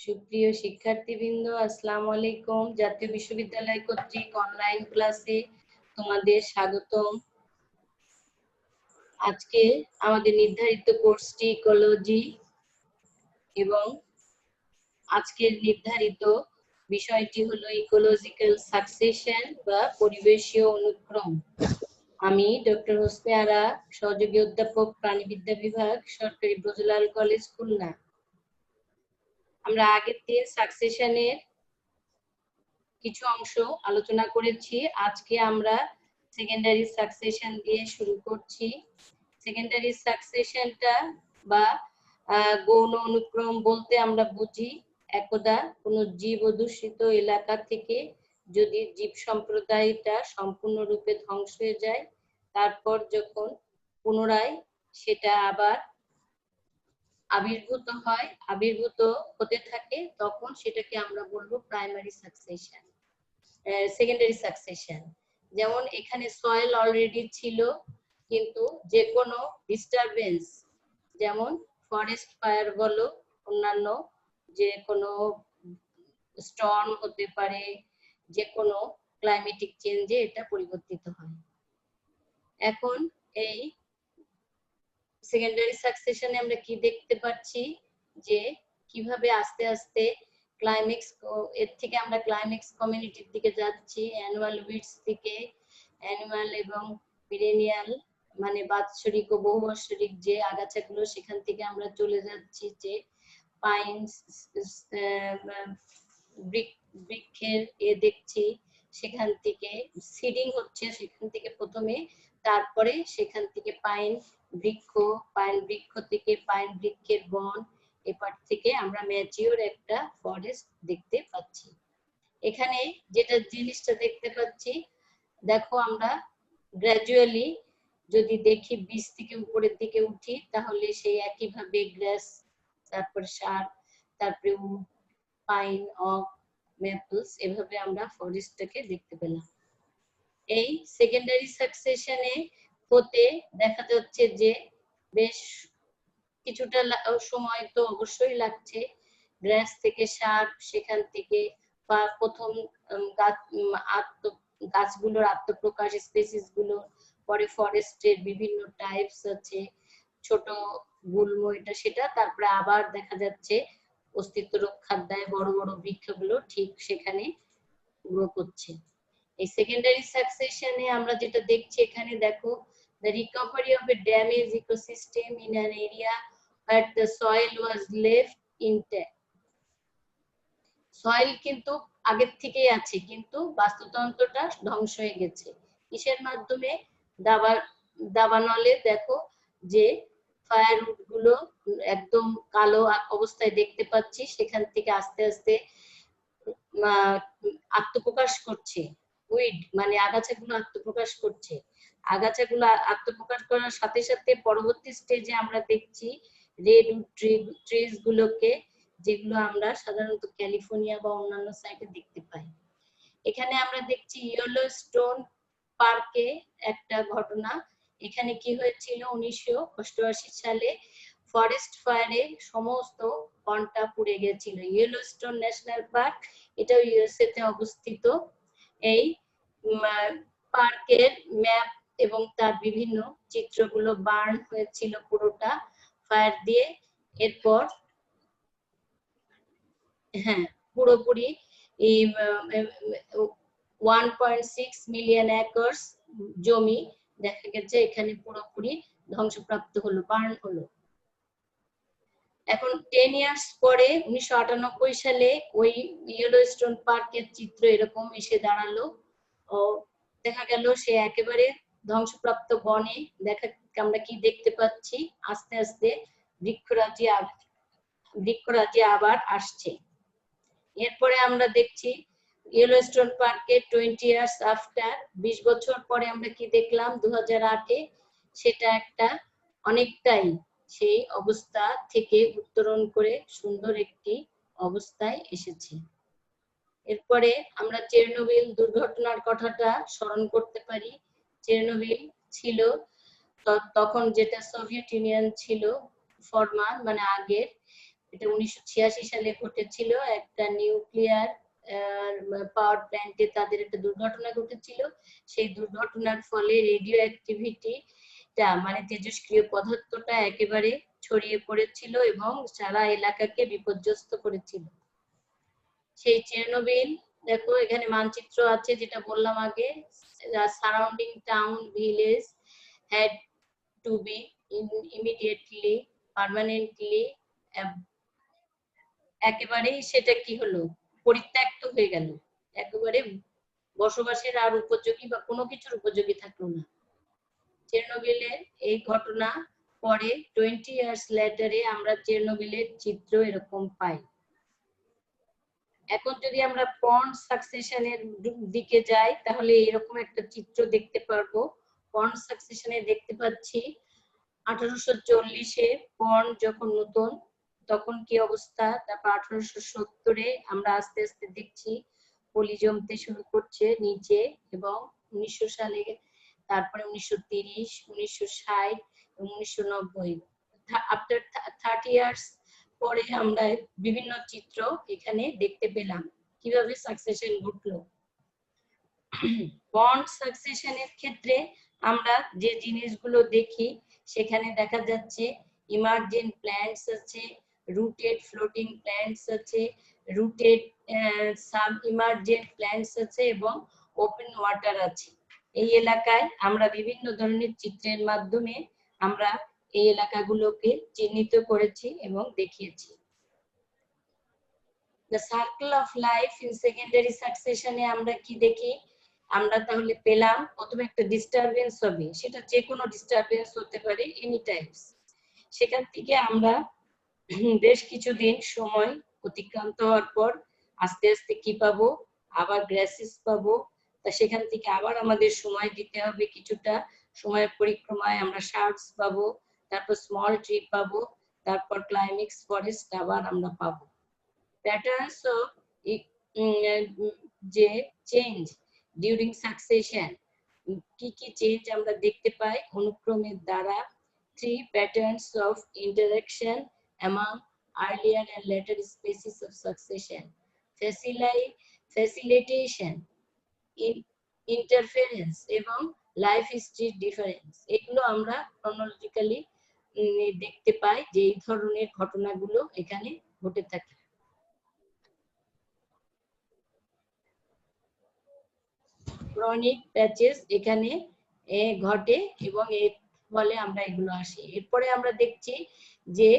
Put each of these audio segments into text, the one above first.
সুপ্রিয় শিক্ষার্থীবৃন্দ, আসসালামু আলাইকুম। জাতীয় বিশ্ববিদ্যালয় কর্তৃক অনলাইন ক্লাসে তোমাদের স্বাগতম। আজকে আমাদের নির্ধারিত কোর্সটি ইকোলজি এবং আজকের নির্ধারিত বিষয়টি হলো ইকোলজিক্যাল সাকসেশন বা পরিবেশীয় অনুক্রম। আমি ডক্টর হোসনে আরা, সহযোগী অধ্যাপক, প্রাণীবিদ্যা বিভাগ, সরকারি ব্রজলাল কলেজ, খুলনা। আমরা আগের দিন সাকসেশনের কিছু অংশ আলোচনা করেছি। আজকে আমরা সেকেন্ডারি সাকসেশন দিয়ে শুরু করছি। সেকেন্ডারি সাকসেশনটা বা গৌণ অনুক্রম বলতে আমরা বুঝি একদা কোনো জীব অধ্যুষিত এলাকা থেকে যদি জীব সম্প্রদায়টা সম্পূর্ণরূপে ধ্বংস হয়ে যায়, তারপর যখন পুনরায় সেটা আবার আবির্ভূত হতে থাকে, তখন সেটাকে আমরা বলবো প্রাইমারি সাকসেশন, সেকেন্ডারি সাকসেশন। যেমন এখানে সয়েল অলরেডি ছিল, কিন্তু যে কোনো ডিস্টারবেন্স, যেমন ফরেস্ট ফায়ার বলো, অন্যান্য যে কোনো স্টর্ম হতে পারে, যে কোনো ক্লাইমেটিক চেঞ্জে এটা পরিবর্তিত হয়। এখন এই সেকেন্ডারি সাকসেশনে আমরা কি দেখতে পাচ্ছি যে কিভাবে আস্তে আস্তে ক্লাইম্যাক্স, এর থেকে আমরা ক্লাইম্যাক্স কমিউনিটির দিকে যাচ্ছি, অ্যানুয়াল উইডস থেকে অ্যানুয়াল এবং পেরেনিয়াল মানে বাৎসরিক ও বহুবার্ষিক যে আগাছাগুলো, সেখান থেকে আমরা চলে যাচ্ছি যে পাইন বৃক্ষের দেখছি, সেখান থেকে সিডিং হচ্ছে, সেখান থেকে প্রথমে, তারপরে সেখান থেকে পাইন বৃক্ষ থেকে পাইন বৃক্ষের বন, এপার থেকে আমরা ম্যাচিওর একটা ফরেস্ট দেখতে পাচ্ছি। এখানে যেটা জিনিসটা দেখতে পাচ্ছি, দেখো আমরা গ্র্যাজুয়ালি যদি দেখি বীজ থেকে উপরের দিকে উঠি, তাহলে সেই একইভাবে গ্রাস, তারপর শার্প, তারপরে পাইন, ওক, ম্যাপলস, এভাবে আমরা ফরেস্টটাকে দেখতে পেলাম। এই সেকেন্ডারি সাকসেশনে হতে দেখা যাচ্ছে যে বেশ কিছুটা সময় তো অবশ্যই লাগছে। গ্রাস থেকে শার্প, সেখান থেকে প্রথম গাছগুলোর আত্মপ্রকাশ, স্পেসিস গুলো, পরে ফরেস্টের বিভিন্ন টাইপস আছে, ছোট গুল্ম এটা সেটা, তারপরে আবার দেখা যাচ্ছে অস্তিত্ব রক্ষার দায় বড় বড় বৃক্ষগুলো ঠিক সেখানে গ্রো করছে। এই সেকেন্ডারি সাকসেশনে আমরা যেটা দেখছি, এখানে দেখো, the recovery of a damaged ecosystem in an area where the soil was left intact. Soil কিন্তু আগের থেকেই আছে, কিন্তু বাস্তুতন্ত্রটা ধ্বংস হয়ে গেছে। কিসের মাধ্যমে? দাবানলে দেখো যে ফায়ারউড গুলো একদম কালো অবস্থায় দেখতে পাচ্ছি, সেখান থেকে আস্তে আস্তে আত্মপ্রকাশ করছে। উইড মানে আগাছাগুলো আত্মপ্রকাশ করছে। আগাছাগুলো আত্মপ্রকাশ করার সাথে সাথে পরবর্তী স্টেজে আমরা দেখছি রেডউড ট্রিজ গুলোকে, যেগুলো আমরা সাধারণত ক্যালিফোর্নিয়া বা অন্যান্য সাইটে দেখতে পাই। এখানে আমরা দেখছি ইয়েলোস্টোন পার্কে একটা ঘটনা। এখানে কি হয়েছিল, 1988 সালে ফরেস্ট ফায়ারে সমস্ত বনটা পুড়ে গেছিল। ইয়েলোস্টোন ন্যাশনাল পার্ক, এটাও ইউএসএ তে অবস্থিত। এই পার্কের ম্যাপ এবং তার বিভিন্ন চিত্রগুলো বার্ন হয়েছিল পুরোটা ফায়ার দিয়ে। এরপর হ্যাঁ, পুরোপুরি 1.6 মিলিয়ন একর্স জমি দেখা গেছে এখানে পুরোপুরি ধ্বংসপ্রাপ্ত হলো, বার্ন হলো। এখন 10 ইয়ার্স পরে 1998 সালে ওই ইয়েলোস্টোন পার্কের চিত্র এরকম এসে দাঁড়ালো। ও দেখা গেল সে একেবারে ধ্বংসপ্রাপ্ত বনে আমরা কি দেখতে পাচ্ছি, আস্তে আস্তে বৃক্ষরাজি আবার আসছে। এরপরে আমরা দেখছি ইয়েলোস্টোন পার্কে 20 ইয়ার্স আফটার, 20 বছর পরে আমরা কি দেখলাম 2008-এ, সেটা একটা অনেকটাই সেই অবস্থা থেকে উত্তরণ করে সুন্দর একটি অবস্থায় এসেছে। এরপরে আমরা চেরনোবিল দুর্ঘটনার কথাটা স্মরণ করতে পারি। চেরনোবিল ছিল তখন যেটা সোভিয়েত ইউনিয়ন ছিল ফরমার, মানে আগের, এটা 1986 সালে ঘটেছিল। একটা নিউক্লিয়ার পাওয়ার প্ল্যান্টে তাদের একটা দুর্ঘটনা ঘটেছিল। সেই দুর্ঘটনার ফলে রেডিও অ্যাক্টিভিটিটা মানে তেজস্ক্রিয় পদার্থটা একেবারে ছড়িয়ে পড়েছিল এবং সারা এলাকাকে বিপর্যস্ত করেছিল। সেই চেরনোবিল, দেখো এখানে মানচিত্র আছে যেটা বললাম আগে, surrounding town village had to be immediately permanently একেবারেই সেটা কি হলো, পরিত্যক্ত হয়ে গেল, একেবারে বসবাসের আর উপযোগী বা কোনো কিছুর উপযোগী থাকলো না। চেরনোবিলের এই ঘটনা পরে 20 ইয়ার্স লেটারে আমরা চেরনোবিলের চিত্র এরকম পাই। এখন যদি আমরা পন্ড সাকসেশনের দিকে যাই তাহলে এরকম একটা চিত্র দেখতে পারবো। পন্ড সাকসেশনে দেখতে পাচ্ছি 1840-এ পন্ড যখন নতুন তখন কি অবস্থা, তারপর 1870-এ আমরা আস্তে আস্তে দেখছি পলি জমতে শুরু করছে নিচে, এবং 1900 সালে, তারপরে 1930, 1960, 1990, আফটার 30 ইয়ার্স পরে আমরা বিভিন্ন চিত্র এখানে দেখতে পেলাম কিভাবে সাকসেশন ঘটলো। বন্ড সাকসেশনের ক্ষেত্রে আমরা যে জিনিসগুলো দেখি সেখানে দেখা যাচ্ছে ইমার্জেন্ট প্ল্যান্টস আছে, রুটেড ফ্লোটিং প্ল্যান্টস আছে, রুটেড সাব ইমার্জেন্ট প্ল্যান্টস আছে এবং ওপেন ওয়াটার আছে। এই এলাকায় আমরা বিভিন্ন ধরনের চিত্রের মাধ্যমে আমরা এই এলাকাগুলোকে চিহ্নিত করেছি এবং দেখিয়েছি। The circle of life in secondary সাকসেশনে আমরা কি দেখি, আমরা তাহলে পেলাম প্রথমে একটা ডিস্টারবেন্স হবে, সেটা যে কোনো ডিস্টারবেন্স হতে পারে এনি টাইমস। সেখান থেকে আমরা বেশ কিছুদিন সময় অতিক্রান্ত হওয়ার পর আস্তে আস্তে কি পাবো, আবার গ্রাসিস পাবো। তা সেখান থেকে আবার আমাদের সময় দিতে হবে, কিছুটা সময়ের পরিক্রমায় আমরা শার্কস পাবো, তারপর স্মল ট্রি পাবো, তারপর ক্লাইম্যাক্স ফরেস্ট আবার আমরা পাবো। প্যাটার্নস অফ যে চেঞ্জ ডিউরিং সাকসেশন, কি কি চেঞ্জ আমরা দেখতে পাই অনুক্রমের দ্বারা। 3 patterns of interaction among earlier and later species of succession: facilitation, interference এবং লাইফ হিস্ট্রি ডিফারেন্স। এগুলো আমরা ক্রনোলজিক্যালি দেখতে পাই যে এই ধরনের ঘটনাগুলো এখানে ঘটে থাকে। ক্রনিক প্যাচেস এখানে ঘটে এবং এর ফলে আমরা এগুলো আসি। এরপরে আমরা দেখছি যে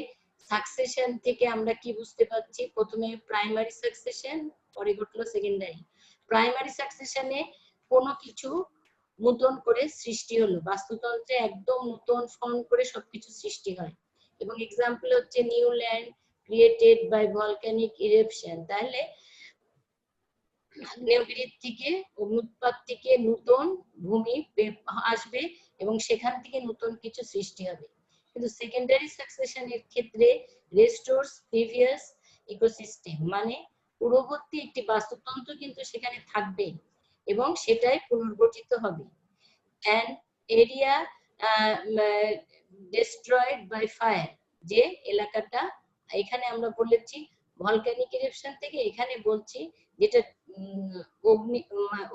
সাকসেশন থেকে আমরা কি বুঝতে পারছি, প্রথমে প্রাইমারি সাকসেশন, পরে ঘটলো সেকেন্ডারি। প্রাইমারি সাকসেশনে কোনো কিছু নতুন করে সৃষ্টি হলো, বাস্তুতন্ত্রে একদম নতুন ফর্ম করে সবকিছু সৃষ্টি হয়, এবং এক্সাম্পল হচ্ছে new land created by volcanic eruption. তাহলে আগ্নেয়গিরির থেকে অগ্নুৎপাত থেকে নতুন ভূমি আসবে এবং সেখান থেকে নতুন কিছু সৃষ্টি হবে। কিন্তু সেকেন্ডারি সাকসেশনের ক্ষেত্রে রেস্টোরস প্রিভিয়াস ইকোসিস্টেম, মানে পূর্ববর্তী একটি বাস্তুতন্ত্র কিন্তু সেখানে থাকবে এবং সেটাই পুনর্গঠিত হবে। An area destroyed by fire, যে এলাকাটা এখানে আমরা বলেছি ভলক্যানিক ইরেপশন থেকে, এখানে বলছি যেটা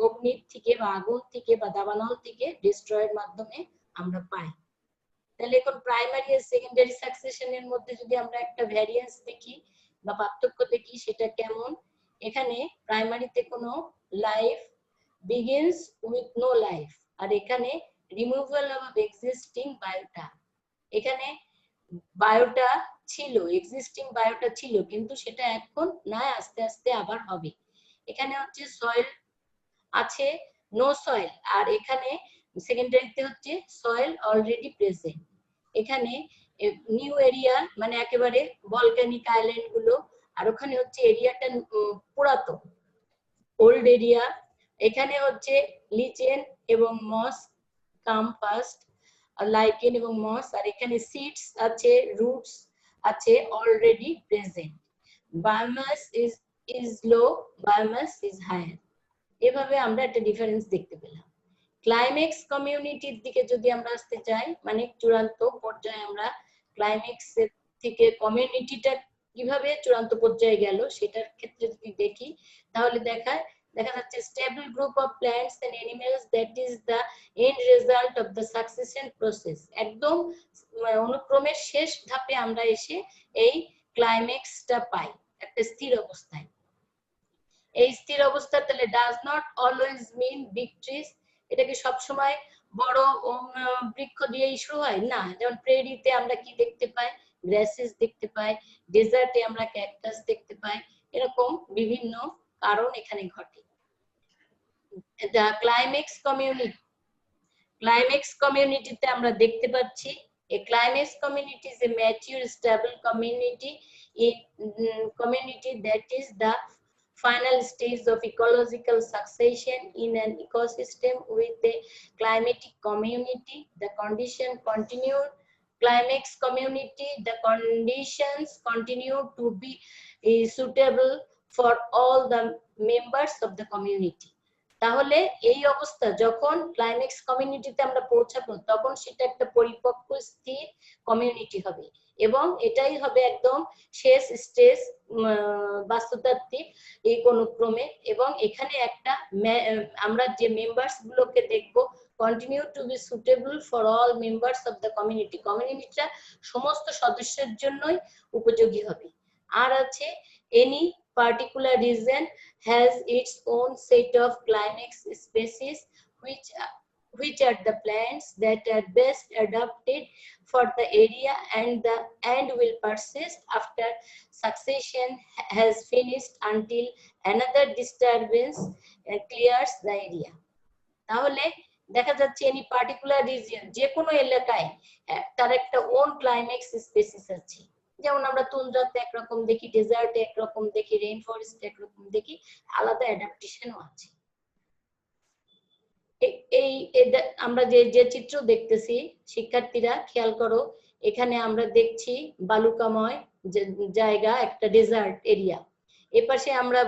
অগ্নির থেকে বা আগুন থেকে বা দাবানল থেকে ডিস্ট্রয়ের মাধ্যমে আমরা পাই। তাহলে এখন প্রাইমারি আর সেকেন্ডারি সাকসেশনের মধ্যে যদি আমরা একটা ভ্যারিয়েন্স দেখি বা পার্থক্য দেখি সেটা কেমন, এখানে প্রাইমারিতে কোনো life begins with no life, আর এখানে রিমুভাল অফ এক্সিস্টিং বায়োটা। এখানে বায়োটা ছিল, এক্সিস্টিং বায়োটা ছিল, কিন্তু সেটা এখন না, আস্তে আস্তে আবার হবে। এখানে হচ্ছে সয়েল আছে, নো সয়েল, আর এখানে সেকেন্ডারিতে হচ্ছে সয়েল অলরেডি প্রেজেন্ট। এখানে নিউ এরিয়া মানে একেবারে ভলক্যানিক আইল্যান্ড গুলো, আর ওখানে হচ্ছে এরিয়াটা পুরাতন ওল্ড এরিয়া। এখানে হচ্ছে লিচেন এবং মস কাম ফার্স্ট, লাইকেন এবং মস, আর এখানে সিডস আছে, রুটস আছে already present. Biomass is low, biomass is higher. এভাবে আমরা একটা ডিফারেন্স দেখতে পেলাম। ক্লাইম্যাক্স কমিউনিটির দিকে যদি আমরা আসতে চাই, মানে চূড়ান্ত পর্যায়ে আমরা ক্লাইম্যাক্স থেকে কমিউনিটিটা কিভাবে চূড়ান্ত পর্যায়ে গেল সেটার ক্ষেত্রে যদি দেখি তাহলে দেখা যাচ্ছে stable group of plants and animals that is the end result of the succession process. একদম অনুক্রমের শেষ ধাপে আমরা এসে এই ক্লাইম্যাক্সটা পাই, একটা স্থির অবস্থায়। এই স্থির অবস্থা তাহলে does not always mean big trees, এটা কি সবসময় বড় বৃক্ষ দিয়েই শুরু হয় না। যেমন প্রেরিতে আমরা কি দেখতে পাই, গ্রাসেস দেখতে পাই, ডেজার্টে আমরা ক্যাকটাস দেখতে পাই, এরকম বিভিন্ন কারণ এখানে ঘটে। দ্য ক্লাইম্যাক্স কমিউনিটিতে আমরা দেখতে পাচ্ছি a climax community is a mature stable community that is the final stage of ecological succession in an ecosystem with a climatic community. The condition continued climax community, the conditions continue to be suitable for all the members of the community. তাহলে এই অবস্থা যখন climax কমিউনিটিতে আমরা পৌঁছাবো তখন সেটা একটা পরিপক্ক স্থির কমিউনিটি হবে এবং এটাই হবে একদম শেষ স্টেজ বাস্তুতাত্ত্বিক এই অনুক্রমে। এবং এখানে একটা আমরা যে মেম্বার্স গুলোকে দেখবো continue to be suitable for all members of the community, কমিউনিটিটা সমস্ত সদস্যের জন্যই উপযোগী হবে। আর আছে any particular region has its own set of climax species which are the plants that are best adapted for the area and will persist after succession has finished until another disturbance clears the area. তাহলে দেখা যাচ্ছে any particular region, যে কোনো এলাকায় তার একটা on climax species আছে। যেমন আমরা তুন্দ্রাতে একরকম দেখি, ডেজার্টে একরকম দেখি, রেইন ফরেস্টে একরকম দেখি, আলাদা অ্যাডাপ্টেশনও আছে। এই আমরা যে চিত্র দেখতেছি শিক্ষার্থীরা খেয়াল করো, এখানে আমরা দেখছি বালুকাময় জায়গা, একটা ডেজার্ট এরিয়া। এপাশে আমরা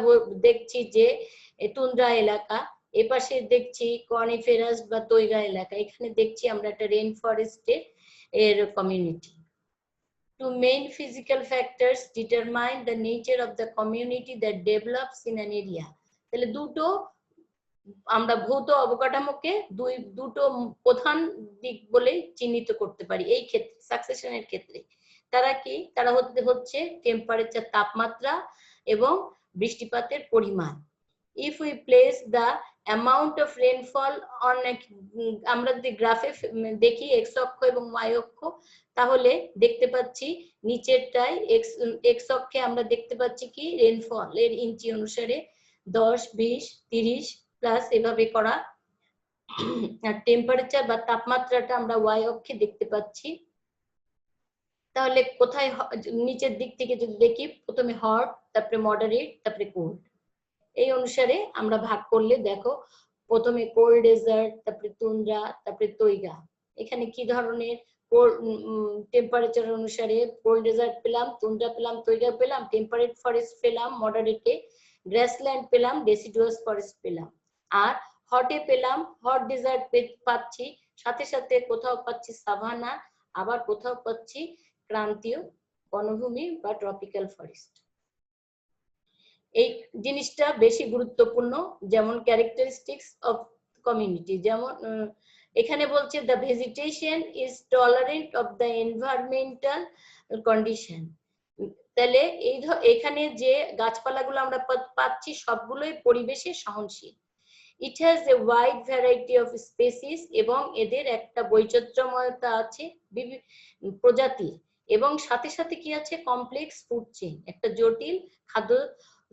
দেখছি যে তুন্দ্রা এলাকা, এপাশে দেখছি কনিফেরাস বা তৈগা এলাকা, এখানে দেখছি আমরা একটা রেইন ফরেস্টের এর community. Two main physical factors determine the nature of the community that develops in an area. তাহলে দুটো আমরা ভৌত অবকাঠামোকে দুটো প্রধান দিক বলে চিহ্নিত করতে পারি এই ক্ষেত্রে, সাকসেশনের ক্ষেত্রে। তারা কি? তারা হচ্ছে টেম্পারেচার, তাপমাত্রা এবং বৃষ্টিপাতের পরিমাণ। If we place the amount of rainfall on আমরা যদি গ্রাফে দেখি এক্স অক্ষ এবং ওয়াই অক্ষ, তাহলে দেখতে পাচ্ছি নিচেরটায় এক্স অক্ষে আমরা দেখতে পাচ্ছি কি রেনফল এর ইঞ্চি অনুসারে 10, 20, 30 প্লাস এভাবে করা। আর টেম্পারেচার বা তাপমাত্রাটা আমরা ওয়াই অক্ষে দেখতে পাচ্ছি। তাহলে কোথায় নিচের দিক থেকে যদি দেখি, প্রথমে হট, তারপরে মডারেট, তারপরে কোল্ড, এই অনুসারে আমরা ভাগ করলে দেখো প্রথমে কোল্ড ডেজার্ট, তারপরে তুন্দ্রা, তারপরে তৈগা। এখানে কি ধরনের টেম্পারেচার অনুসারে কোল্ড ডেজার্ট পেলাম, তুন্দ্রা পেলাম, তৈগা পেলাম, টেম্পারেট ফরেস্ট পেলাম, মডারেটে গ্রাসল্যান্ড পেলাম, ডেসিডুয়াস ফরেস্ট পেলাম। আর হটে পেলাম হট ডেজার্ট পাচ্ছি, সাথে সাথে কোথাও পাচ্ছি সাভানা, আবার কোথাও পাচ্ছি ক্রান্তীয় বনভূমি বা ট্রপিক্যাল ফরেস্ট। এই জিনিসটা বেশি গুরুত্বপূর্ণ। যেমন ক্যারেক্টারিস্টিক্স অফ কমিউনিটি, যেমন এখানে বলছে the vegetation is tolerant of the environmental condition. তাহলে এখানে যে গাছপালাগুলো আমরা পাচ্ছি সবগুলোই পরিবেশে সহনশীল। It has a wide variety of species, এবং এদের একটা বৈচিত্র্যময়তা আছে প্রজাতির, এবং সাথে সাথে কি আছে কমপ্লেক্স ফুড চেইন, একটা জটিল খাদ্য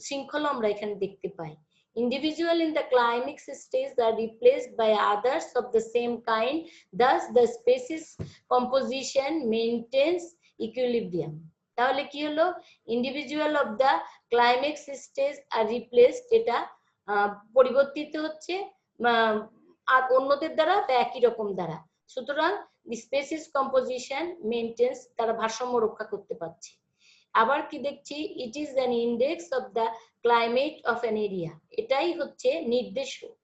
শৃঙ্খলা আমরা এখানে দেখতে পাই। Individual in the climax stage are replaced by others of the same kind, thus the species composition maintains equilibrium. তাহলে কি হলো, individual of the climax stage are replaced, এটা পরিবর্তিত হচ্ছে আর অন্যদের দ্বারা বা একই রকম দ্বারা। সুতরাং স্পেসিস কম্পোজিশন মেইনটেন্স, তারা ভারসাম্য রক্ষা করতে পারছে। আবার কি দেখছি, it is an index of the climate of an area, এটাই হচ্ছে নির্দেশক,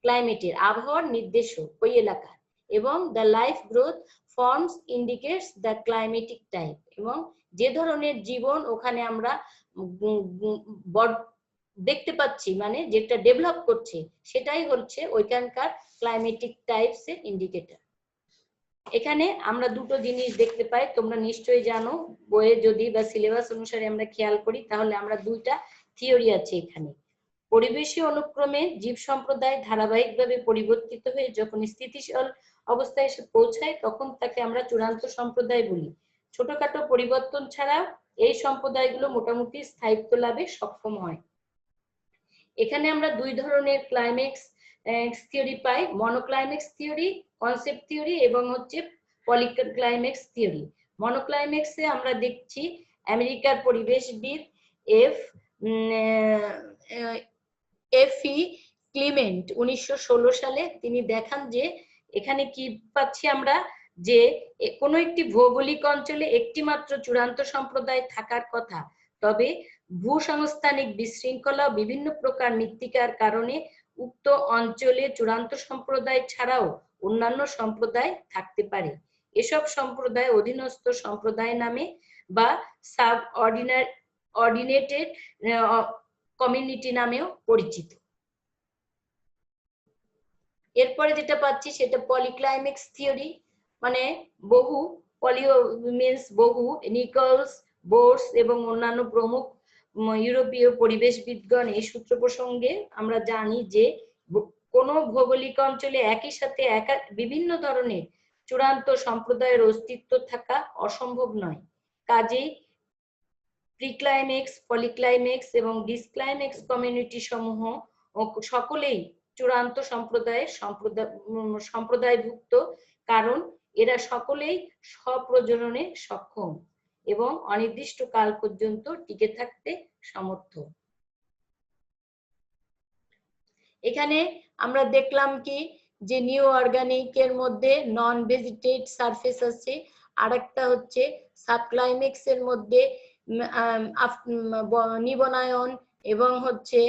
ক্লাইমেটের আবহাওয়ার নির্দেশক ওই এলাকার। এবং the life growth forms indicates the climatic type, এবং যে ধরনের জীবন ওখানে আমরা দেখতে পাচ্ছি, মানে যেটা ডেভেলপ করছে, সেটাই হচ্ছে ওইখানকার ক্লাইমেটিক টাইপস এর ইন্ডিকেটর। এখানে আমরা দুটো জিনিস দেখতে পাই, তোমরা নিশ্চয়ই জানো, বইয়ে যদি বা সিলেবাস অনুসারে আমরা খেয়াল করি তাহলে আমরা দুইটা থিওরি আছে এখানে। পরিবেশীয় অনুক্রমে জীব সম্প্রদায় ধারাবাহিকভাবে পরিবর্তিত হয়ে যখন স্থিতিশীল অবস্থায় এসে পৌঁছায় তখন তাকে আমরা চূড়ান্ত সম্প্রদায় বলি। ছোটখাটো পরিবর্তন ছাড়াও এই সম্প্রদায়গুলো মোটামুটি স্থায়িত্ব লাভে সক্ষম হয়। এখানে আমরা দুই ধরনের ক্লাইম্যাক্স থিওরি পাই, মনোক্লাইম্যাক্স থিওরি, কনসেপ্ট থিওরি, এবং হচ্ছে পলিক্লাইম্যাক্স থিওরি। মনোক্লাইম্যাক্সে আমরা দেখছি আমেরিকার পরিবেশবিদ এফ.ই. ক্লিমেন্ট 1916 সালে তিনি দেখান যে এখানে কি পাচ্ছি আমরা, যে কোনো একটি ভৌগোলিক অঞ্চলে একটি মাত্র চূড়ান্ত সম্প্রদায় থাকার কথা, তবে ভূসংস্থানিক বিশৃঙ্খলা বিভিন্ন প্রকার মৃত্তিকার কারণে উক্ত অঞ্চলে চূড়ান্ত সম্প্রদায় ছাড়াও অন্যান্য সম্প্রদায় থাকতে পারে। এসব সম্প্রদায় অধীনস্থ সম্প্রদায় নামে বা সাব অর্ডিনেটেড কমিউনিটি নামেও পরিচিত। এরপরে যেটা পাচ্ছি সেটা পলিক্লাইম্যাক্স থিওরি, মানে বহু, পলিও মিন্স বহু, নিকলস, বোর্স এবং অন্যান্য প্রমুখ ইউরোপীয় পরিবেশবিদগণ এই সূত্র প্রসঙ্গে আমরা জানি যে কোন ভৌগোলিক অঞ্চলে একই সাথে বিভিন্ন ধরনের চূড়ান্ত সম্প্রদায়ের অস্তিত্ব থাকা অসম্ভব নয়। কাজেই প্রিক্লাইম্যাক্স, পলিক্লাইম্যাক্স এবং ডিসক্লাইম্যাক্স কমিউনিটি সমূহ সকলেই চূড়ান্ত সম্প্রদায়ভুক্ত, কারণ এরা সকলেই স্বপ্রজননে সক্ষম এবং অনির্দিষ্ট কাল পর্যন্ত টিকে থাকতে সমর্থ। এখানে আমরা দেখলাম কি যে নিউ অর্গানিকের মধ্যে নন ভেজিটেট সারফেস আছে, আরেকটা হচ্ছে সাবক্লাইম্যাক্স এর মধ্যে নিবনায়ন এবং হচ্ছে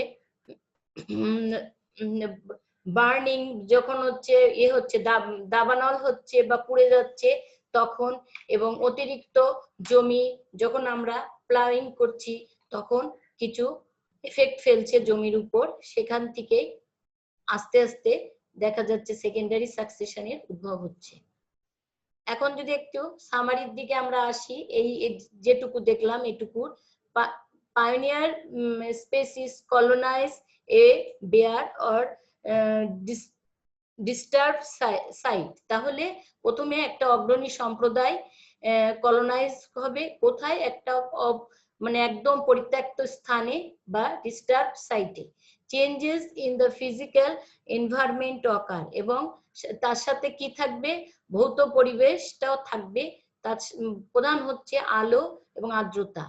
বার্নিং, যখন হচ্ছে দাবানল হচ্ছে বা পুড়ে যাচ্ছে তখন, এবং অতিরিক্ত জমি যখন আমরা প্লাউইং করছি তখন কিছু এফেক্ট ফেলছে জমির উপর, সেখান থেকে আস্তে আস্তে দেখা যাচ্ছে সেকেন্ডারি সাকসেশনের উদ্ভব হচ্ছে। এখন যদি একটু সামারির দিকে আমরা আসি, এই যেটুকু দেখলাম এটুকুর, pioneer species colonise a bare or disturb site, তাহলে প্রথমে একটা অগ্রণী সম্প্রদায় কলোনাইজ হবে কোথায়, একটা মানে একদম পরিত্যক্ত স্থানে বা ডিস্টার্ব সাইটে। Changes in the physical environment occur, এবং তার সাথে কি থাকবে, ভৌত পরিবেশটাও থাকবে, তার প্রধান হচ্ছে আলো এবং আর্দ্রতা।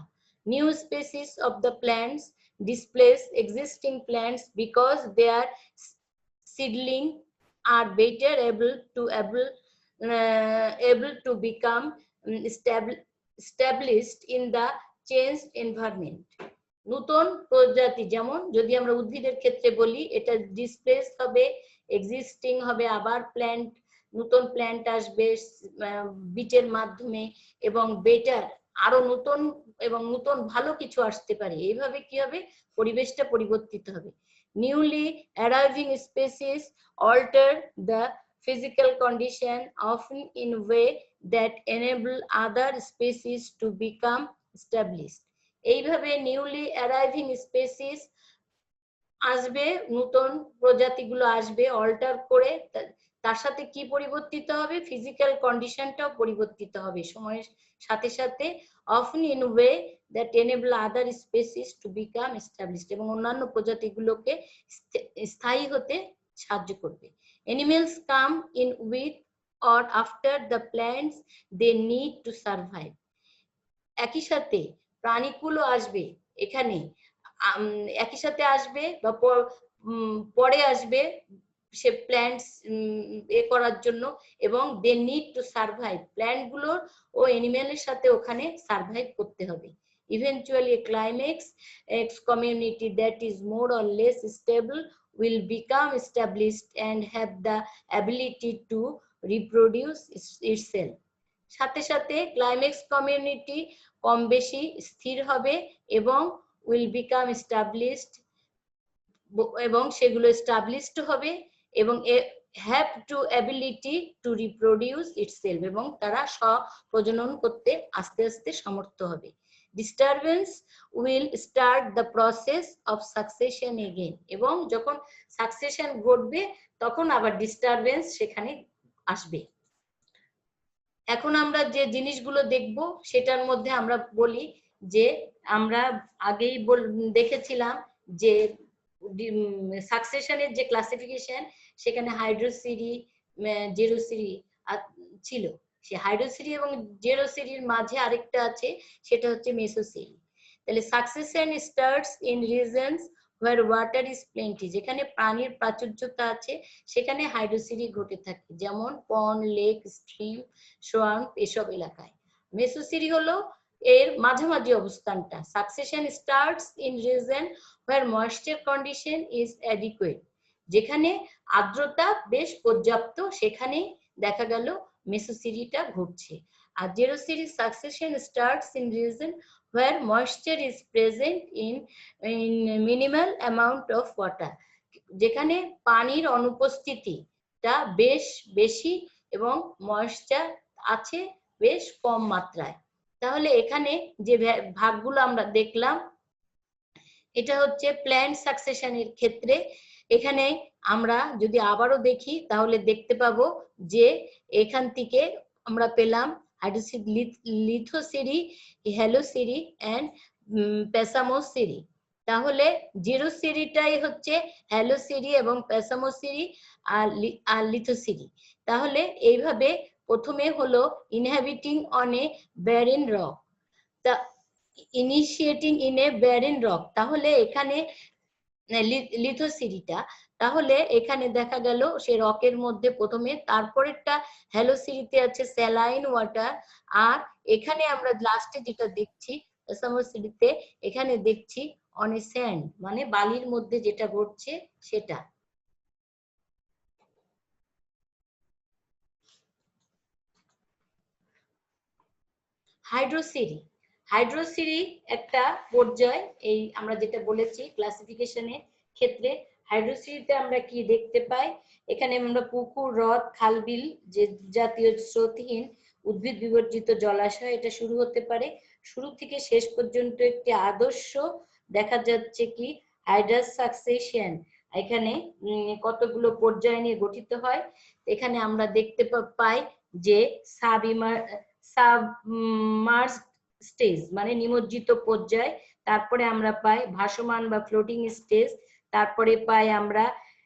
New species of the plants displace existing plants because their seedling are better able to become established in the changed environment. নতুন প্রজাতি, যেমন যদি আমরা উদ্ভিদের ক্ষেত্রে বলি, এটা ডিসপ্লেস হবে, এক্সিস্টিং হবে, আবার প্ল্যান্ট, নতুন প্ল্যান্ট আসবে বীজের মাধ্যমে, এবং বেটার, আরো নতুন এবং নতুন ভালো কিছু আসতে পারে, এইভাবে কি হবে, পরিবেশটা পরিবর্তিত হবে। Newly arriving species alter the physical condition often in way that enable other species to become established. এইভাবে নিউলি অ্যারাইভিং স্পেসিস আসবে, নতুন প্রজাতিগুলো আসবে অল্টার করে, তার সাথে কি পরিবর্তিত হবে, ফিজিক্যাল কন্ডিশনটাও পরিবর্তিত হবে সময়ের সাথে সাথে, often in way that enable other species to become established, এবং অন্যান্য প্রজাতিগুলোকে স্থায়ী হতে সাহায্য করবে। Animals come in with or after the plants they need to survive. একই সাথে প্রাণীকুলও আসবে এখানে, একই সাথে আসবে বা পরে আসবে সে প্ল্যান্টস করার জন্য, এবং they need to survive, plant গুলোর ও অ্যানিমেলের সাথে ওখানে সার্ভাইভ করতে হবে। Eventually a climax community that is more or less stable will become established and have the ability to reproduce itself. সাথে সাথে ক্লাইম্যাক্স কমিউনিটি কম বেশি স্থির হবে এবং উইল বিকাম এস্টাবলিশড, এবং সেগুলো এস্টাবলিশড হবে এবং have to ability to reproduce itself, এবং তারা স্বপ্রজনন করতে আস্তে আস্তে সমর্থ হবে। Disturbance will start the process of succession again, এবং যখন সাকসেশন ঘটবে তখন আবার ডিস্টারবেন্স সেখানে আসবে। এখন আমরা যে জিনিসগুলো দেখব সেটার মধ্যে আমরা বলি যে আমরা আগেই দেখেছিলাম যে সাকসেশনের যে ক্লাসিফিকেশন সেখানে হাইড্রোসিরি, জেরোসিরি ছিল। সে হাইড্রোসিরি এবং জেরোসিরির মাঝে আরেকটা আছে, সেটা হচ্ছে মেসোসিরি। তাহলে succession starts in reasons where water is plenty, যেখানে পানির প্রাচুর্যতা আছে সেখানে হাইড্রোসিরি ঘটে থাকে, যেমন পন্ড, লেক, স্ট্রিম, সোয়াম্প এসব এলাকায়। মেসোসিরি হলো এর মাঝামাঝি অবস্থানটা। Succession starts in region where moisture condition is adequate, যেখানে আর্দ্রতা বেশ পর্যাপ্ত সেখানে দেখা গেল মেসোসিরিটা ঘটছে। আর xerosere succession starts in region where moisture is present in minimal amount of water, যেখানে পানির অনুপস্থিতিটা বেশ বেশি এবং ময়েশ্চার আছে বেশ কম মাত্রায়। তাহলে এখানে যে ভাগগুলো আমরা দেখলাম এটা হচ্ছে প্ল্যান্ট সাকসেশনের ক্ষেত্রে। এখানে আমরা যদি আবারও দেখি তাহলে দেখতে পাবো যে এখান থেকে আমরা পেলাম হাইড্রোসিরি, লিথোসিরি, হ্যালোসিরি এন্ড পেসামোসিরি। তাহলে জিরোসিরিটাই হচ্ছে হ্যালোসিরি এবং পেসামোসিরি আর লিথোসিরি। তাহলে এইভাবে প্রথমে হলো ইনহ্যাবিটিং অন এ ব্যারেন রক, তা initiating in a barren rock, তাহলে এখানে লিথোসিরিটা, তাহলে এখানে দেখা গেল সে রকের মধ্যে প্রথমে, তারপরেরটা হ্যালোসিরিতে আছে স্যালাইন ওয়াটার, আর এখানে আমরা লাস্টে যেটা দেখছি পেসামোসিরিতে এখানে দেখছি অন এ স্যান্ড, মানে বালির মধ্যে যেটা ঘটছে সেটা। হাইড্রোসিরি, হাইড্রোসিরি একটা পর্যায়, এই আমরা যেটা বলেছি ক্লাসিফিকেশনের ক্ষেত্রে হাইড্রোসিরিতে আমরা কি দেখতে পাই, এখানে আমরা পুকুর, হ্রদ, খাল, বিল যে জাতীয় স্রোতহীন উদ্ভিদ বিবর্জিত জলাশয় এটা শুরু হতে পারে। শুরু থেকে শেষ পর্যন্ত একটি আদর্শ দেখা যাচ্ছে কি হাইড্রাস সাকসেশন, এখানে কতগুলো পর্যায় নিয়ে গঠিত হয়। এখানে আমরা দেখতে পাই যে সাবমার্জ স্টেজ মানে নিমজ্জিত পর্যায়, তারপরে আমরা পাই ভাসমান বা ফ্লোটিং স্টেজ, তারপরে পাই আমরা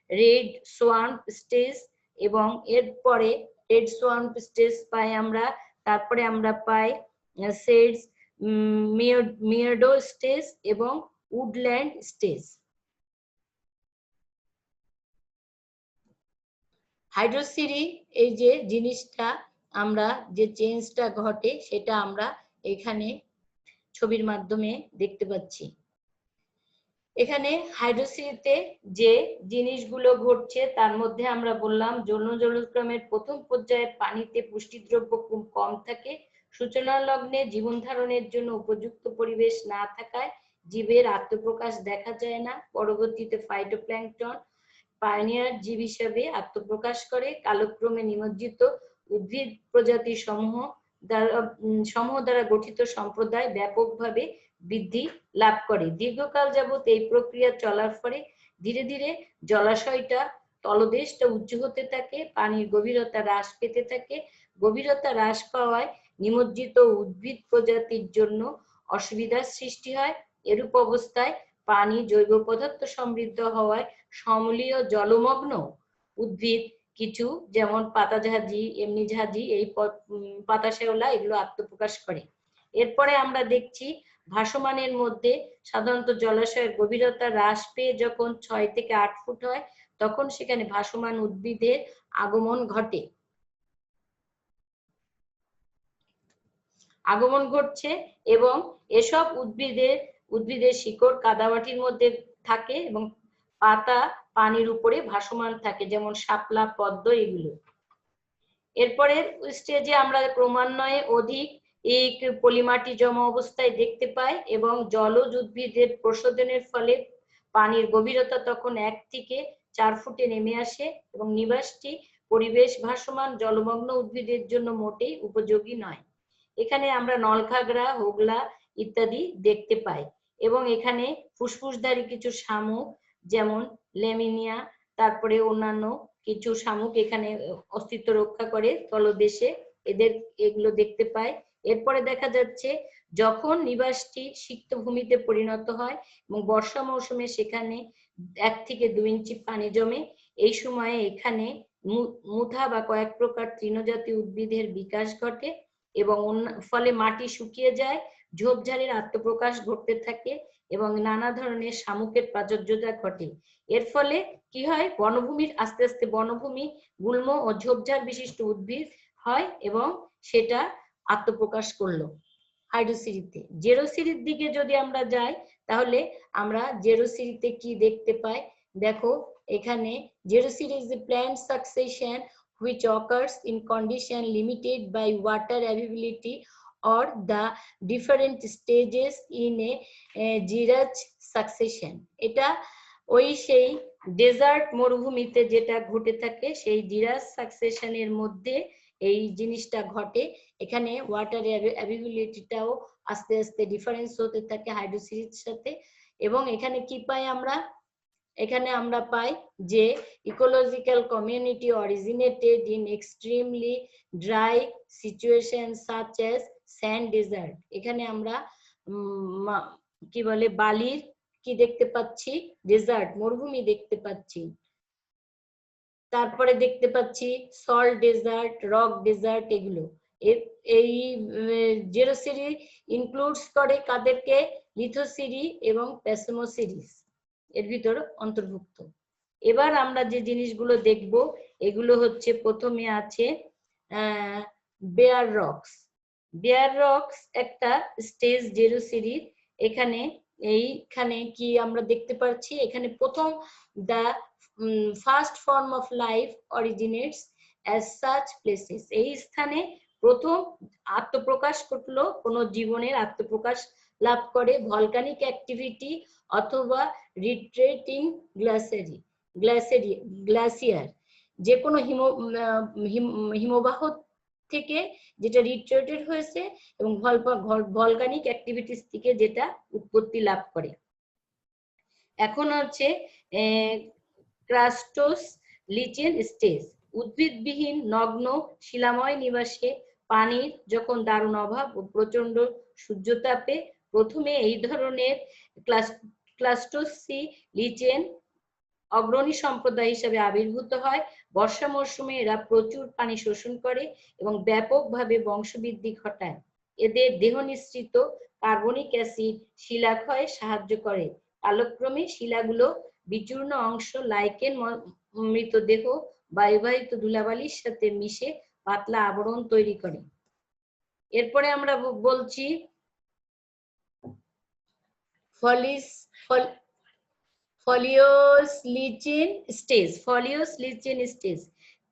রেড সোয়াম্প স্টেজ, এবং এরপরে রেড সোয়াম্প স্টেজ পাই আমরা, তারপরে আমরা পাই সেডস মিয়ার্ডো স্টেজ এবং উডল্যান্ড স্টেজ। হাইড্রোসিরি এই যে জিনিসটা আমরা যে চেঞ্জটা ঘটে সেটা আমরা এখানে ছবির মাধ্যমে দেখতে পাচ্ছি। এখানে হাইড্রোসিরিতে যে জিনিসগুলো ঘটছে তার মধ্যে আমরা বললাম যৌন জলক্রমের প্রথম পর্যায়ে পানিতে পুষ্টিদ্রব্য খুব কম থাকে, সূচনা লগ্নে জীবন ধারণের জন্য উপযুক্ত পরিবেশ না থাকায় জীবের আত্মপ্রকাশ দেখা যায় না। পরবর্তীতে ফাইটোপ্ল্যাঙ্কটন পায়োনিয়ার জীব হিসেবে আত্মপ্রকাশ করে, কালক্রমে নিমজ্জিত উদ্ভিদ প্রজাতি সমূহ দ্বারা গঠিত সম্প্রদায় ব্যাপকভাবে বৃদ্ধি লাভ করে। দীর্ঘকাল যাবত এই প্রক্রিয়া চলার ফলে ধীরে ধীরে জলাশয়টা তলদেশটা উঁচু হতে থাকে, পানির গভীরতা হ্রাস পেতে থাকে। গভীরতা হ্রাস পাওয়ায় নিমজ্জিত উদ্ভিদ প্রজাতির জন্য অসুবিধার সৃষ্টি হয়। এরূপ অবস্থায় পানি জৈব পদার্থ সমৃদ্ধ হওয়ায় সমলীয় জলমগ্ন উদ্ভিদ কিছু, যেমন পাতাঝাজি, এমনি ঝাজি, এই পাতা শেওলা এগুলো আত্মপ্রকাশ করে। এরপরে আমরা দেখছি ভাসমানের মধ্যে সাধারণত জলাশয়ের গভীরতা হ্রাস পেয়ে যখন 6 থেকে 8 ফুট হয় তখন সেখানে ভাসমান উদ্ভিদের আগমন ঘটছে এবং এসব উদ্ভিদের শিকড় কাদামাটির মধ্যে থাকে এবং পাতা পানির উপরে ভাসমান থাকে, যেমন শাপলা, পদ্ম এগুলো। এরপরে স্টেজে আমরা ক্রমান্বয়ে অধিক এই পলিমাটি জমা অবস্থায় দেখতে পায় এবং জলজ উদ্ভিদের প্রশোধনের ফলে পানির গভীরতা তখন 1 থেকে 4 ফুটে নেমে আসে এবং নিবাসটি পরিবেশ ভাসমান জলমগ্ন উদ্ভিদের জন্য মোটেই উপযোগী নয়। এখানে আমরা নলখাগড়া, হোগলা ইত্যাদি দেখতে পাই এবং এখানে ফুসফুসধারী কিছু শামুক যেমন লেমিনিয়া, তারপরে অন্যান্য কিছু শামুক এখানে অস্তিত্ব রক্ষা করে তলদেশে, এগুলো দেখতে পাই। এরপরে দেখা যাচ্ছে যখন নিবাসটি সিক্ত ভূমিতে পরিণত হয় এবং বর্ষা মৌসুমে সেখানে 1 থেকে 2 ইঞ্চি পানি জমে, এই সময়ে এখানে মুথা বা কয়েক প্রকার তৃণজাতীয় উদ্ভিদের বিকাশ ঘটে এবং ফলে মাটি শুকিয়ে যায়, ঝোপঝাড়ের আত্মপ্রকাশ ঘটতে থাকে এবং নানা ধরনের শামুকের প্রাচুর্যতা ঘটে। এর ফলে কি হয়, বনভূমির আস্তে আস্তে বনভূমি গুল্ম ও ঝোপঝাড় বিশিষ্ট উদ্ভিদ হয় এবং সেটা আত্মপ্রকাশ করলো হাইড্রোসিরিতে। জেরোসিরির দিকে যদি আমরা যাই তাহলে আমরা জেরোসিরিতে কি দেখতে পাই, দেখো এখানে জেরোসিরি is a plant succession which occurs in condition limited by water availability or the different stages in a জিরাজ succession। এটা ওই সেই ডেজার্ট মরুভূমিতে যেটা ঘটে থাকে সেই জিরাজ সাকসেশনের মধ্যে এই জিনিসটা ঘটে। এখানে ওয়াটার অ্যাভেইলেবিলিটিটাও আস্তে আস্তে ডিফারেন্স হতে থাকে হাইড্রোসিরির সাথে। এবং এখানে কি পাই আমরা, এখানে আমরা পাই যে ecological community originated in extremely dry situation such as sand desert. এখানে আমরা কি বলে বালির কি দেখতে পাচ্ছি, ডেজার্ট মরুভূমি দেখতে পাচ্ছি। তারপরে দেখতে পাচ্ছি সল্ট ডেজার্ট, রক ডেজার্ট, এগুলো। এই জেরোসিরি ইনক্লুডস করে কাদেরকে, লিথোসিরি এবং প্যাসমোসিরিস এর ভিতর অন্তর্ভুক্ত। এবার আমরা যে জিনিসগুলো দেখব এগুলো হচ্ছে, প্রথমে আছে বেয়ার রক্স। বেয়ার রক্স একটা স্টেজ জেরোসিরির। এইখানে কি আমরা দেখতে পাচ্ছি, এখানে প্রথম the first form of life originates as such places. এই স্থানে প্রথম আত্মপ্রকাশ ঘটলো, কোন জীবনের আত্মপ্রকাশ লাভ করে ভলকানিক অ্যাক্টিভিটি অথবা রিট্রেটিং গ্লাসিয়ার, যে কোনো হিমবাহ থেকে যেটা রিট্রেটেড হয়েছে এবং ভলকানিক অ্যাক্টিভিটিস থেকে যেটা উৎপত্তি লাভ করে। এখন হচ্ছে ক্রাস্টোস লিচেন স্টেজ। উদ্ভিদবিহীন নগ্ন শিলাময় নিবাসে পানির যখন দারুণ অভাব ও প্রচন্ড সূর্যতাপে প্রথমে এই ধরনের ক্লাস্টোসি লিচেন অগ্রণী সম্প্রদায় হিসেবে আবির্ভূত হয়। বর্ষা মৌসুমে এরা প্রচুর পানি শোষণ করে এবং ব্যাপকভাবে বংশবৃদ্ধি ঘটায়। এদের দেহ নিঃসৃত কার্বনিক অ্যাসিড শিলাক্ষয়ে সাহায্য করে। কালক্রমে শিলাগুলো বিচূর্ণ অংশ লাইকেন মৃতদেহ বায়ুবাহিত ধুলাবালির সাথে মিশে পাতলা আবরণ তৈরি করে। এরপরে আমরা বলছি ফলিওস লিচেন স্টেজ।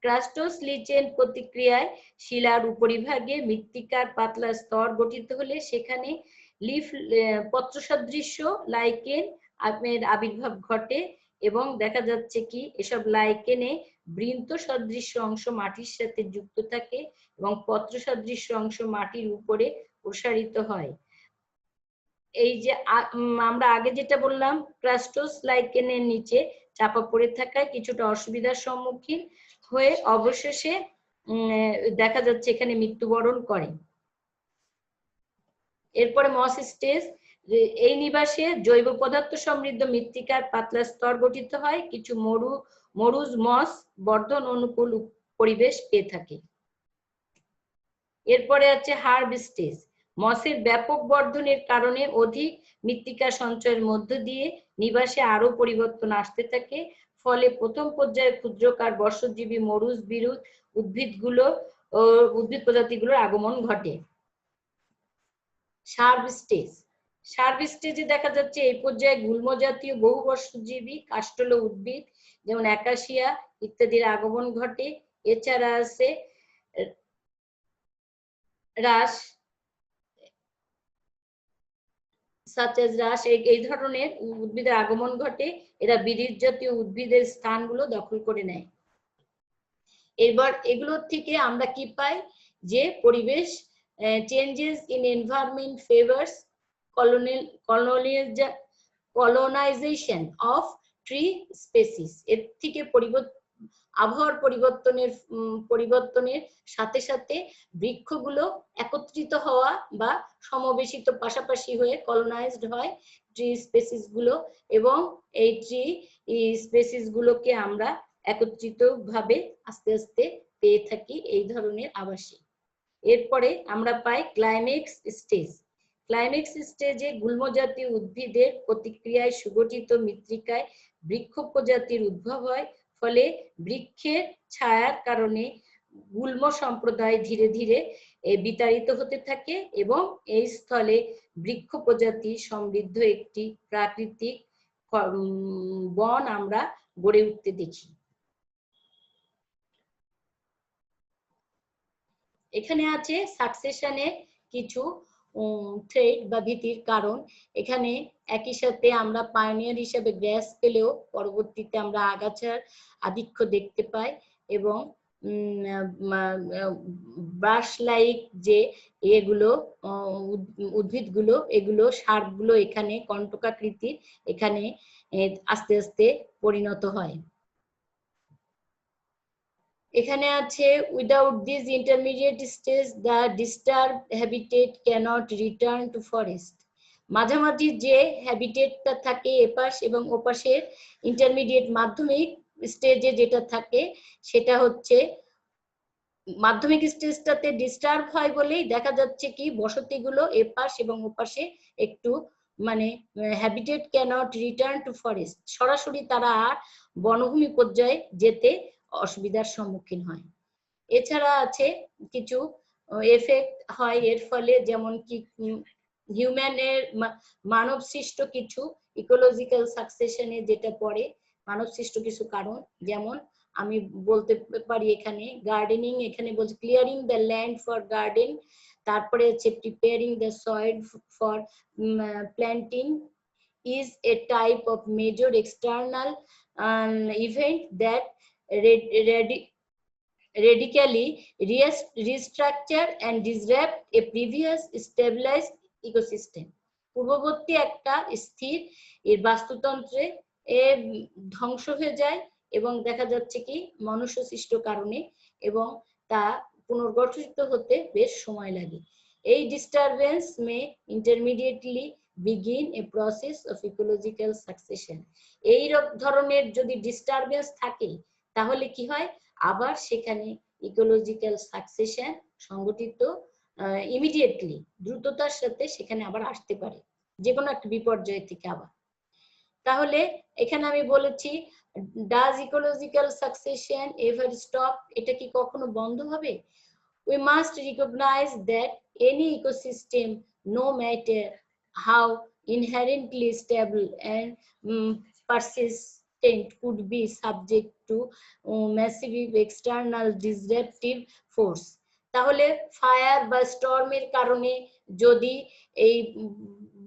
ক্রাস্টোস লিচেন প্রতিক্রিয়ায় শিলার উপরিভাগে মৃত্তিকার পাতলা স্তর গঠিত হলে সেখানে পত্র সদৃশ্য লাইকেন আবির্ভাব ঘটে এবং দেখা যাচ্ছে কি এসব লাইকেনে বৃন্ত সদৃশ্য অংশ মাটির সাথে যুক্ত থাকে এবং পত্র সদৃশ্য অংশ মাটির উপরে প্রসারিত হয়। এই যে আমরা আগে যেটা বললাম, ক্রাস্টোস লাইকেনের নিচে চাপা পড়ে থাকায় কিছুটা অসুবিধার সম্মুখীন হয়ে অবশেষে দেখা যাচ্ছে এখানে মৃত্যুবরণ করে। এরপরে মস স্টেজ। এই নিবাসে জৈব পদার্থ সমৃদ্ধ মৃত্তিকার পাতলা স্তর গঠিত হয়। কিছু মরুজ মস বর্ধন অনুকূল পরিবেশ পেয়ে থাকে। এরপরে আছে হার্ব স্টেজ। মসের ব্যাপক বর্ধনের কারণে অধিক মৃত্তিকা সঞ্চয়ের মধ্য দিয়ে নিবাসে আরো পরিবর্তন আসতে থাকে। ফলে প্রথম পর্যায়ে ক্ষুদ্রকার বর্ষজীবী মরুজ বিরুদ্ধ উদ্ভিদ প্রজাতিগুলোর আগমন ঘটে। শার্প স্টেজে দেখা যাচ্ছে এই পর্যায়ে গুল্ম জাতীয় বহু বর্ষজীবী কাষ্ঠল উদ্ভিদ যেমন অ্যাকাশিয়া ইত্যাদির আগমন ঘটে। এছাড়া আছে such as হ্রাস, এই ধরনের উদ্ভিদের আগমন ঘটে, এরা বিরিশ জাতীয় উদ্ভিদের স্থানগুলো দখল করে নেয়। এবার এগুলোর থেকে আমরা কি পাই, যে পরিবেশ changes in environment favours colonization of tree species। এর থেকে আবহাওয়ার পরিবর্তনের সাথে সাথে বৃক্ষগুলো একত্রিত হওয়া বা সমাবেশিত পাশাপাশি হয়ে কলোনাইজড হয় ট্রি স্পেসিস গুলো, এবং এই ট্রি স্পেসিস গুলোকে আমরা একত্রিত ভাবে আস্তে আস্তে পেয়ে থাকি এই ধরনের আবাসে। এরপরে আমরা পাই ক্লাইম্যাক্স স্টেজ। ক্লাইম্যাক্স স্টেজে গুল্ম জাতীয় উদ্ভিদের প্রতিক্রিয়ায় সুগঠিত মৃত্তিকায় বৃক্ষ প্রজাতির উদ্ভব হয়, ফলে বৃক্ষের ছায়ার কারণে গুল্ম সম্প্রদায় ধীরে ধীরে বিতাড়িত হতে থাকে এবং এই স্থলে বৃক্ষ প্রজাতি সমৃদ্ধ একটি প্রাকৃতিক বন আমরা গড়ে উঠতে দেখি। এখানে আছে সাকসেশনের কিছু থ্রেড বা ভীতির কারণ। এখানে একই সাথে আমরা পায়োনিয়ার হিসেবে গ্রাস পেলেও পরবর্তীতে আমরা আগাছার আধিক্য দেখতে পাই, এবং ব্রাশ লাইক যে এগুলো উদ্ভিদগুলো, এগুলো সারগুলো এখানে কণ্টকাকৃতির এখানে আস্তে আস্তে পরিণত হয়। এখানে আছে without this intermediate stage the disturb habitat cannot return to forest. মাঝামাঝি যে হ্যাবিটেটটা থাকে এপাশ এবং ওপাশের ইন্টারমিডিয়েট মাধ্যমিক স্টেজে যেটা থাকে সেটা হচ্ছে মাধ্যমিক স্টেজটাতে ডিস্টার্ব হয় বলেই দেখা যাচ্ছে কি বসতিগুলো এপাশ এবং ওপাশে একটু মানে habitat cannot return to forest, সরাসরি তারা আর বনভূমি পর্যায়ে যেতে অসুবিধার সম্মুখীন হয়। এছাড়া আছে কিছু এফেক্ট হয় এর ফলে, যেমন কি হিউম্যানের মানব সৃষ্ট কিছু ইকোলজিক্যাল সাকসেশনে যেটা পড়ে মানব সৃষ্ট কিছু কারণ, যেমন আমি বলতে পারি এখানে গার্ডেনিং, এখানে বলছে clearing the land for garden, তারপরে হচ্ছে preparing the soil for planting is a type of major external event that radically restructure and disrupt a previous stabilized ecosystem। পূর্ববর্তী একটা স্থির এর বাস্তুতন্ত্রে ধ্বংস হয়ে যায় এবং দেখা যাচ্ছে কি মনুষ্য সৃষ্ট কারণে, এবং তা পুনর্গঠিত হতে বেশ সময় লাগে। এই disturbance May ইন্টারমিডিয়েটলি begin a process of ecological succession। এই ধরনের যদি ডিস্টারবেন্স থাকে তাহলে কি হয়, আবার সেখানে ইকোলজিক্যাল সাকসেশন সংগঠিত ইমিডিয়েটলি দ্রুততার সাথে সেখানে আবার আসতে পারে যে কোনো একটা বিপর্যয় থেকে আবার। তাহলে এখানে আমি বলেছি does ecological succession ever stop, এটা কি কখনো বন্ধ হবে? We must recognize that any ecosystem, no matter how inherently stable and persistent, could be subject to massive external disruptive force। তাহলে ফায়ার বা স্টর্মের কারণে যদি এই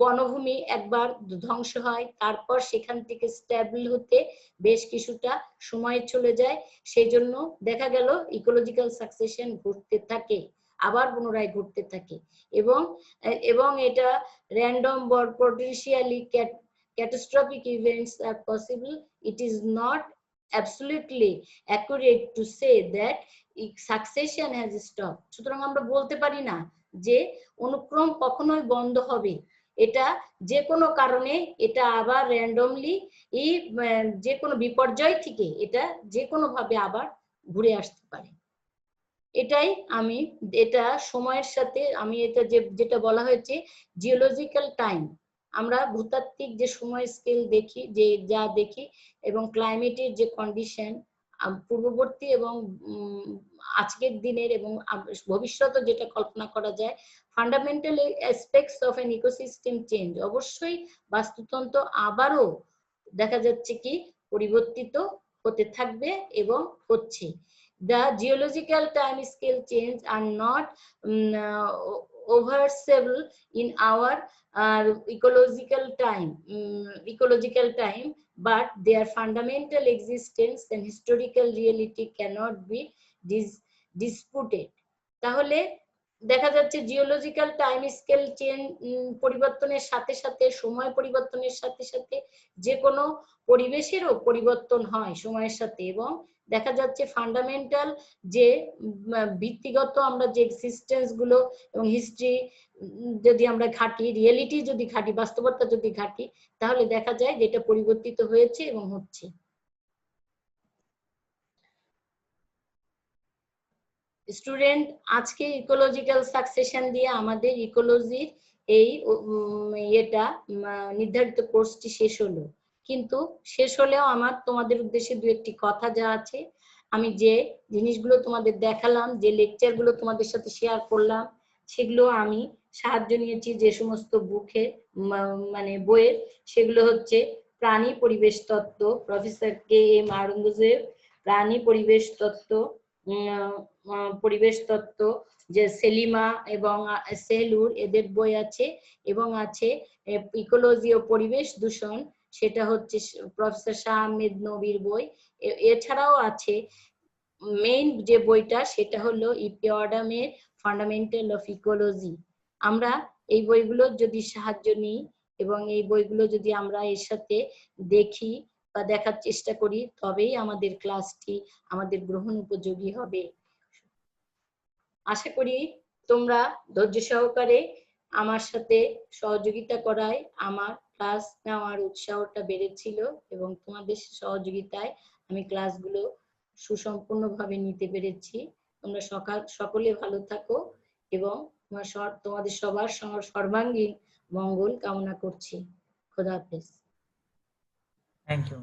বনভূমি একবার ধ্বংস হয় তারপর সেখান থেকে স্টেবল হতে বেশ কিছুটা সময় চলে যায়, সেই জন্য দেখা গেল ইকোলজিক্যাল সাকসেশন ঘটতে থাকে, আবার পুনরায় ঘটতে থাকে, এবং এটা random or potentially catastrophic events are possible. It is not absolutely accurate to say that succession has stopped। সুতরাং আমরা বলতে পারি না যে অনুক্রম কখনোই বন্ধ হবে, এটা যে কোনো কারণে এটা আবার র্যান্ডমলি যে কোনো বিপর্যয় থেকে এটা যে কোনো ভাবে আবার ঘুরে আসতে পারে। এটাই আমি এটা সময়ের সাথে আমি এটা যেটা বলা হয়েছে জিওলজিক্যাল টাইম, আমরা ভূতাত্ত্বিক যে সময় স্কেল দেখি, যে যা দেখি, এবং ক্লাইমেটের যে কন্ডিশন পূর্ববর্তী এবং আজকের দিনের এবং ভবিষ্যতে যেটা কল্পনা করা যায়, fundamental aspects of an ecosystem change, অবশ্যই বাস্তুতন্ত্র আবারও দেখা যাচ্ছে কি পরিবর্তিত হতে থাকবে এবং হচ্ছে। The geological time scale change are not overstable in our ecological time, but their fundamental existence and historical reality cannot be disputed. তাহলে দেখা যাচ্ছে জিওলজিক্যাল টাইম স্কেল পরিবর্তনের সাথে সাথে, সময় পরিবর্তনের সাথে সাথে যে কোনো পরিবেশেরও পরিবর্তন হয় সময়ের সাথে, এবং দেখা যাচ্ছে ফান্ডামেন্টাল যে ভিত্তিগত আমরা যে এক্সিস্টেন্স গুলো এবং হিস্ট্রি যদি আমরা ঘাটি, রিয়েলিটি যদি ঘাটি, বাস্তবতা যদি ঘাটি, তাহলে দেখা যায় যেটা পরিবর্তিত হয়েছে এবং হচ্ছে। স্টুডেন্ট, আজকে ইকোলজিক্যাল সাকসেশন দিয়ে আমাদের ইকোলজির এই এটা নির্ধারিত কোর্সটি শেষ হলো। কিন্তু শেষ হলেও আমার তোমাদের উদ্দেশ্যে দু একটি কথা যা আছে, আমি যে জিনিসগুলো তোমাদের দেখালাম, যে লেকচারগুলো তোমাদের সাথে শেয়ার করলাম, সেগুলো আমি সাহায্য নিয়েছি যে সমস্ত বুকে মানে বইয়ের, সেগুলো হচ্ছে প্রাণী পরিবেশ তত্ত্ব, প্রফেসর কে এম আওরঙ্গজেব, প্রাণী পরিবেশ তত্ত্ব, পরিবেশ তত্ত্ব যে সেলিমা এবং সেলুর, এদের বই আছে, এবং আছে ইকোলজি ও পরিবেশ দূষণ, সেটা হচ্ছে প্রফেসর শাহ আহমেদ নবীর বই। এছাড়াও আছে মেইন যে বইটা, সেটা হলো ইপি অডামের ফান্ডামেন্টাল অফ ইকোলজি। আমরা এই বইগুলোর যদি সাহায্য নিই এবং এই বইগুলো যদি আমরা এর সাথে দেখি বা দেখার চেষ্টা করি, তবেই আমাদের ক্লাসটি আমাদের গ্রহণ উপযোগী হবে। আশা করি তোমরা ধৈর্য সহকারে আমার সাথে সহযোগিতা করায় আমার ক্লাস নেওয়ার উৎসাহটা বেড়েছিল, এবং তোমাদের সহযোগিতায় আমি ক্লাসগুলো সুসম্পূর্ণভাবে নিতে পেরেছি। তোমরা সকলে ভালো থাকো, এবং তোমাদের সবার সর্বাঙ্গীন মঙ্গল কামনা করছি। খোদা হাফেজ। Thank you.